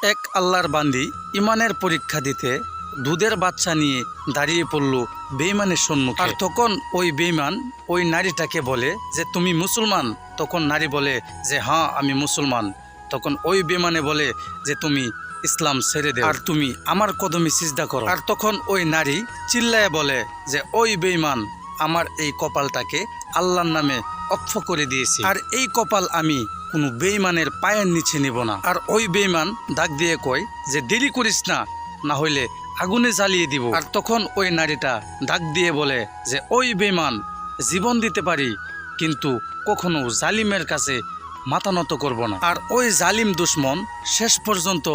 এক আল্লাহর বান্দি ইমানের পরীক্ষা দিতে দুধের বাচ্চা নিয়ে দাঁড়িয়ে পড়ল বেঈমানের সম্মুখে। আর তখন ওই বেঈমান ওই নারীটাকে বলে যে তুমি মুসলমান। তখন নারী বলে যে হ্যাঁ আমি মুসলমান। তখন ওই বেঈমানে বলে যে তুমি ইসলাম ছেড়ে দাও আর তুমি আমার কদমে সিজদা করো। আর তখন ওই নারী চিল্লায় বলে যে ওই বেঈমান, আমার এই কপালটাকে আল্লাহর নামে অক্ষ করে দিয়েছি, আর এই কপাল আমি কোনো বেঈমানের পায়ের নিচে নিব না। আর ওই বেঈমান ডাক দিয়ে কয় যে দেরি করিস না, না হইলে আগুনে জ্বালিয়ে দিব। আর তখন ওই নারীটা ডাক দিয়ে বলে যে ওই বেঈমান, জীবন দিতে পারি কিন্তু কখনো জালিমের কাছে মাথা নত করব না। আর ওই জালিম দুশ্মন শেষ পর্যন্ত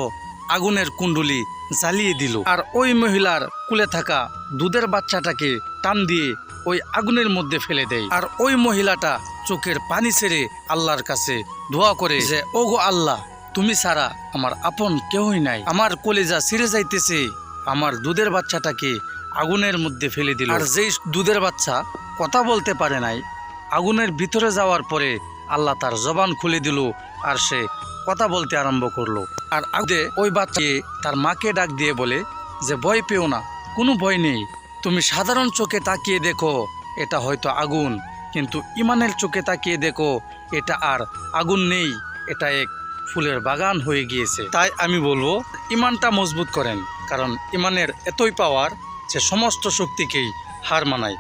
আগুনের কুণ্ডুলি জ্বালিয়ে দিল। আর ওই মহিলার কুলে থাকা দুধের বাচ্চাটাকে টান দিয়ে ওই আগুনের মধ্যে ফেলে দেয়। আর ওই মহিলাটা চোখের পানি ছেড়ে আল্লাহর কাছে দোয়া করে যে ওগো আল্লাহ, তুমি ছাড়া আমার আপন কেউই নাই, আমার কলিজা ছিঁড়ে যাইতেছে, আমার দুধের বাচ্চাটাকে আগুনের মধ্যে ফেলে দিল। আর যেই দুধের বাচ্চা কথা বলতে পারে নাই, আগুনের ভিতরে যাওয়ার পরে আল্লাহ তার জবান খুলে দিল আর সে কথা বলতে আরম্ভ করলো। আর আগে ওই বাচ্চাকে তার মাকে ডাক দিয়ে বলে যে ভয় পেও না, কোনো ভয় নেই, তুমি সাধারণ চোখে তাকিয়ে দেখো এটা হয়তো আগুন, কিন্তু ইমানের চোখে তাকিয়ে দেখো এটা আর আগুন নেই, এটা এক ফুলের বাগান হয়ে গিয়েছে। তাই আমি বলবো ইমানটা মজবুত করেন, কারণ ইমানের এতই পাওয়ার যে সমস্ত শক্তিকেই হার মানায়।